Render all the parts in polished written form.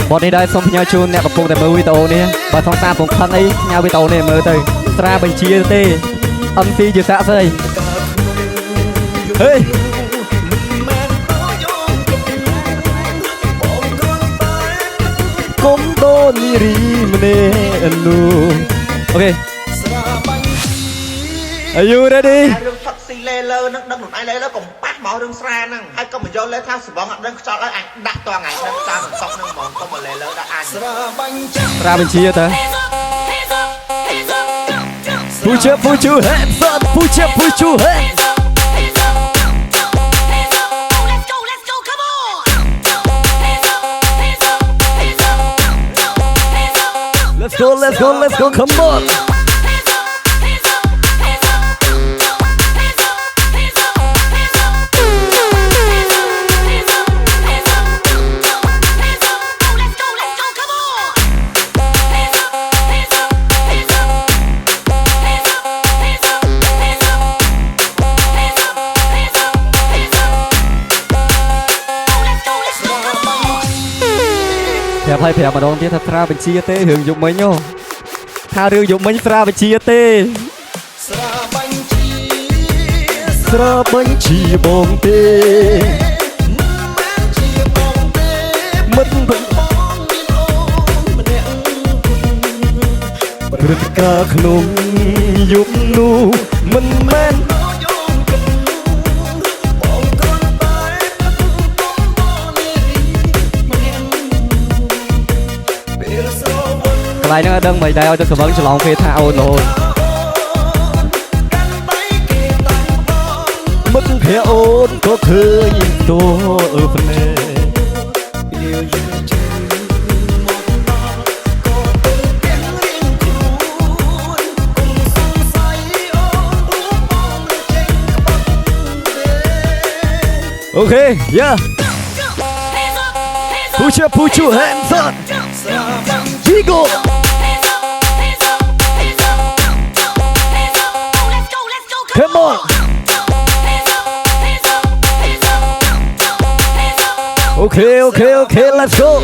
bọn này đây xong nhau chun nè cùng tại mưa vi tàu nè và xong ta cũng khăn ấy nhau vi tàu này mưa tới ra bánh chia tê âm si chưa xã xây hey cũng đô ni ri mene nu ok are you ready lê lơ nó đâm một ai lấy nó còn bắt máu đương xa năng ai có mà vô lấy thao sửa bóng đương cho lấy anh đặt toàn ngày đương xa mình xong nâng mòn có mà lê lơ đã ăn ra bên chia ta put your hands up put your hands let's go come on phép mà đón tiếp thật ra bên chia tê hưởng dụng mấy nhô tha đưa dụng mấy ra bên chia tê ra bên chia bông tê mất vẫn rất cả khung dụng nu mình men lại nó đâm mày đeo cho sự vấn cho lòng khi tha ôn ôn mất khi ôn có khơi tô ở phần này ok yeah put your hands up Vigo come on okay let's go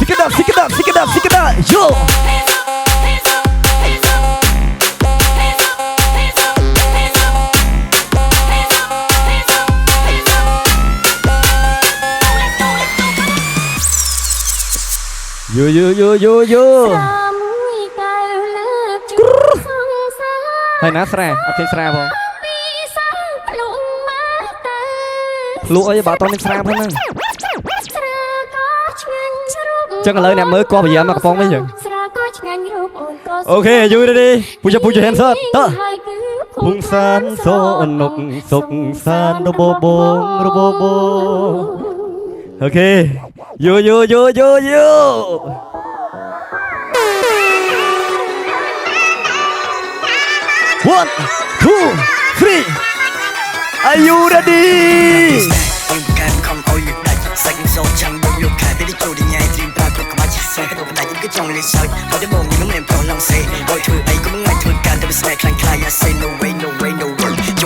Stick it up yo Yo hay ná sra ở trên sra không lụa ấy bảo tao lên sra thôi nè chắc là lời nè mới qua bây giờ mà có phong bây giờ ok vui đi put your hands up ta hung san so nục sục san robo ok yo 1 2 3 are you ready trong lịch sử có đến bồn những em còn lòng xe mọi thứ ấy có những ngày thường càng để sẽ clang clang I say no way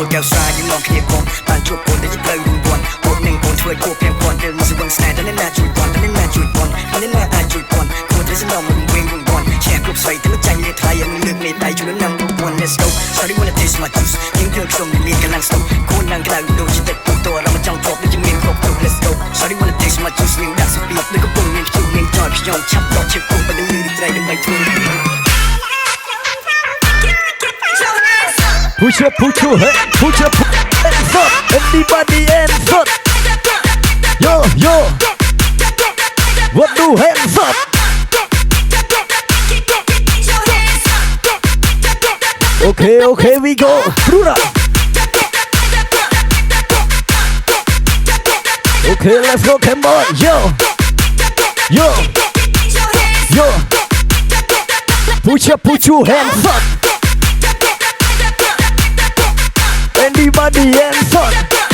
trôi kéo xa những lòng kia còn bàn chuột buồn để giúp lời buồn buồn một mình buồn thôi cuộc em còn đều mà sự buồn xa đó nên là chuột buồn đó nên là ai chuột buồn không thể sẽ lòng mình quên buồn buồn trẻ cuộc xoay tới tranh liệt thay em nước này tay chúng nó nằm buồn buồn let's go sorry wanna taste my juice những điều không mình liền càng lăng sâu cô nàng càng đồ chỉ để tụ tổ làm trong top để chúng mình khóc đủ let's go sorry wanna taste my juice những đặc sắc biệt nơi có buồn mình chịu mình tròn khi nhon chắp đỏ chiếc cùng và đừng đi trai đừng bay thương Push up hands up, everybody hands up. Yo, what do hands up? Okay, we go. Brura. Okay, let's go, come on, yo. Put your hands up. Anybody hands up?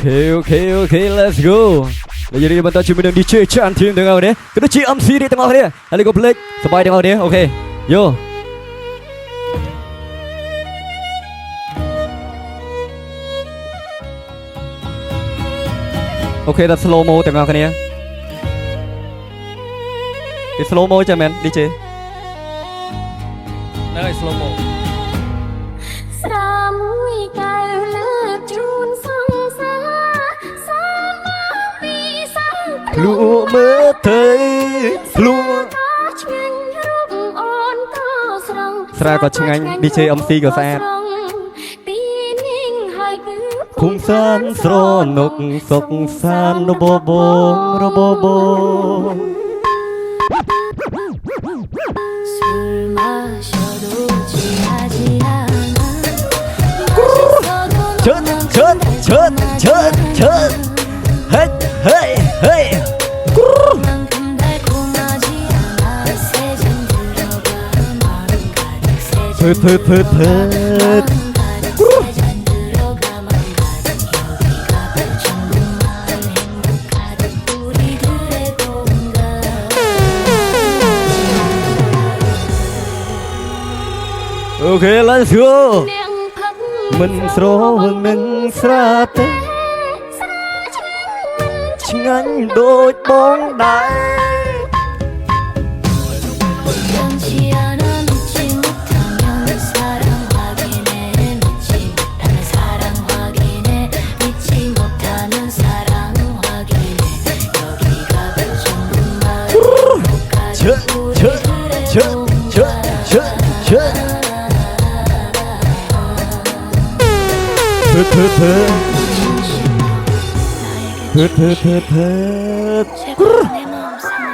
Okay, let's go. แล้วอย่าลืมបន្តជាមួយនឹង DJ ចាន់ធីមទាំងអស់គ្នាក៏ដូចជា MC នេះទាំងអស់គ្នាហើយក៏ភ្លេចសប្បាយទាំងអស់គ្នាអូខេយោអូខេដល់ slow mo ទាំងអស់គ្នាគេ slow mo ចាមែន DJ នៅឲ្យ slow mo ស្រាមួយកែវលើកជូនសង្សារសាមកពីសាំង ភ្លួមើលទៅភ្លួ ឆ្ងាញ់រូបអូនក៏ស្រង ស្រាក៏ឆ្ងាញ់ DJ MC ក៏ស្អាត ទីនេះហើយគឺ ភូមិសានស្រនុកសុកសានរបបង 술 마셔도 취하지 않아 헤이 만큼 달콤하지 않아 세잔 들어가 마음 가득 세잔 마음 가득 세잔 들어가 마음 가득 여기가 백천군 마을 행복 가득 우리들의 동가 Okay let's go នាងផឹក មិនស្រវឹងនឹងស្រាទេឆ្ងាញ់ដូចបងដែរ 변치 않아 믿지 못하면 사랑 확인해 믿지 못하는 사랑 확인해 믿지 못하는 사랑 확인해 여기가 백천군 마을 행복하지 우리들의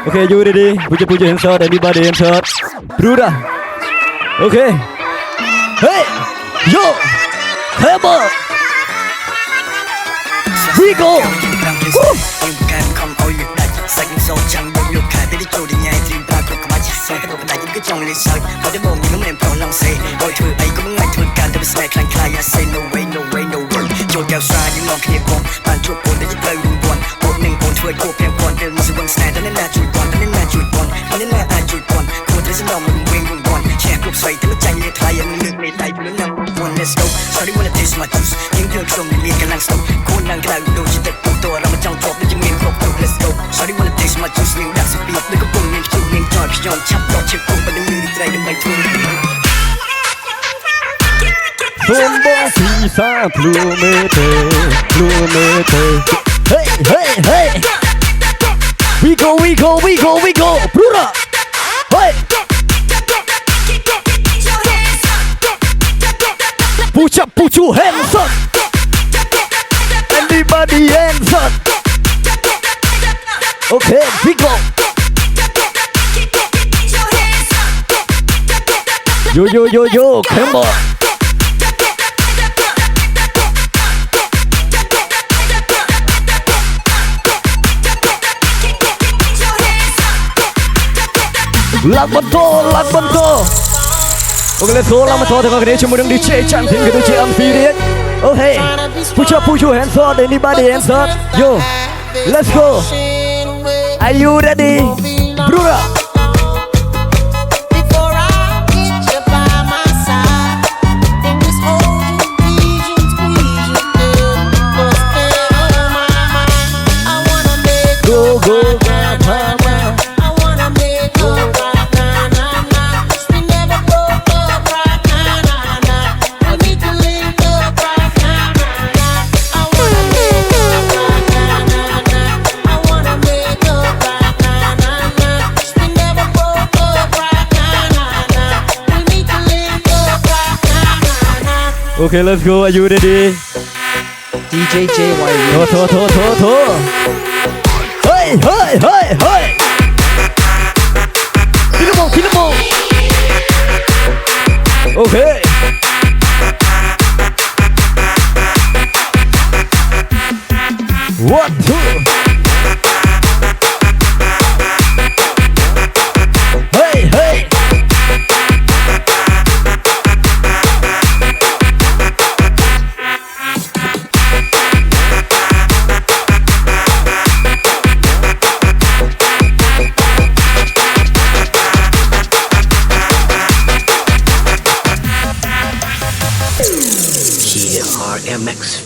Okay, you ready? Puja hands up, everybody hands up. Bruda. Okay. Hey, yo, come on. We go. សាច់មិនសូវចាំយកលោកខាតែចូលទៅញ៉ៃទីបាគ្រប់ក្បាច់សើទៅតែយើងក៏ចង់លេសើបើតែមកខ្ញុំមិនប្រឡងសេបើធ្វើអីក៏មិនងាយធ្វើការទៅស្នេហ៍ខ្លាំងខ្លាយ I say no way no way no way ចូលកៅសាយើងមកគ្នាផងបានជួបពូនតែត្រូវរួមពាន់ពួកនឹងពូនធ្វើគោពាំពាន់ទៅមិនស្វឹងស្នេហ៍តែណាជួយពាន់តែណាជួយពាន់តែណាអាចជួយពាន់គួរតែសំណងមិនវិញពាន់ឆែកគ្រប់ស្រីតែចាញ់លេថ្លៃយ៉ាងលើកមេដៃព្រលឹងណាំ one let's go sorry wanna taste my juice យើងគ្រឿងខ្ញុំមានកន្លងស្ទប់គួរនឹងក្រៅដូចជាទឹកពុះតរមកចង់ជាប់ដូចជាមានគ្រប់ let's go sorry wanna taste my juice យើងដាក់ស្ពីដនឹងកំពុងមានជួបមានចោលខ្ញុំឆាប់ដល់ជិះពុំបើនឹងមានត្រីដើម្បីធ្វើ សូមបងស៊ីសាភ្លួមើលទៅHey We go Bruda Hey Put your hands up Everybody hands up Okay we go Yo come on Lạc bắn thô Okay let's go ឡើងមកថតទាំងអស់គ្នាជាមួយនឹង DJ ចាន់ធីមក៏ដូចជា MC ទៀត Okay put your hands up anybody hands up Yo let's go Are you ready Bruda Before I get you by my side, then just hold you, tease you, squeeze you, girl. What's on my mind? I wanna make Go I wanna make love right now. We never broke up right now. We need to link up right now. I wanna make love right now. I wanna make love right now. We never broke up right now. We need to link up right now. Okay let's go Are you ready DJ JY โทHey Kill 'em all Okay One two Hey mix.